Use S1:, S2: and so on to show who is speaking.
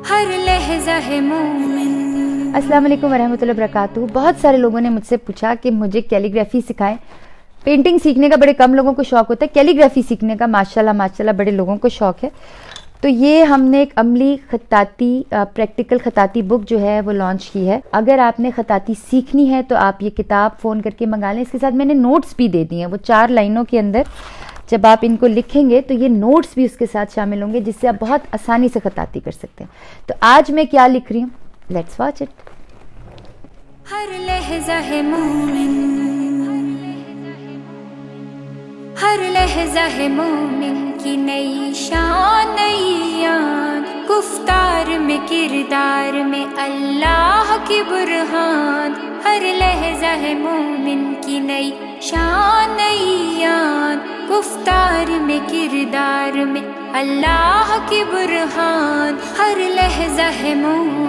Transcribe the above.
S1: ہر لحظہ ہے مومن۔
S2: السلام علیکم ورحمۃ اللہ وبرکاتہ۔ بہت سارے لوگوں نے مجھ سے پوچھا کہ مجھے کیلیگرافی سکھائیں۔ پینٹنگ سیکھنے کا بڑے کم لوگوں کو شوق ہوتا ہے، کیلیگرافی سیکھنے کا ماشاءاللہ بڑے لوگوں کو شوق ہے۔ تو یہ ہم نے ایک عملی خطاطی پریکٹیکل خطاطی بک جو ہے وہ لانچ کی ہے۔ اگر آپ نے خطاطی سیکھنی ہے تو آپ یہ کتاب فون کر کے منگا لیں۔ اس کے ساتھ میں نے نوٹس بھی دے دی ہیں، وہ 4 لائنوں کے اندر جب آپ ان کو لکھیں گے تو یہ نوٹس بھی اس کے ساتھ شامل ہوں گے، جس سے آپ بہت آسانی سے خطاطی کر سکتے ہیں۔ تو آج میں کیا لکھ رہی ہوں، لیٹس واچ اٹ۔
S1: ہر لحظہ ہے مومن، ہر لحظہ ہے مومن کی نئی شان نئی یاد، گفتار میں کردار میں اللہ کی برہان۔ ہر لحظہ ہے مومن کی نئی شان نئی یاد، گفتار میں کردار میں اللہ کی برہان۔ ہر لحظہ ہے مومن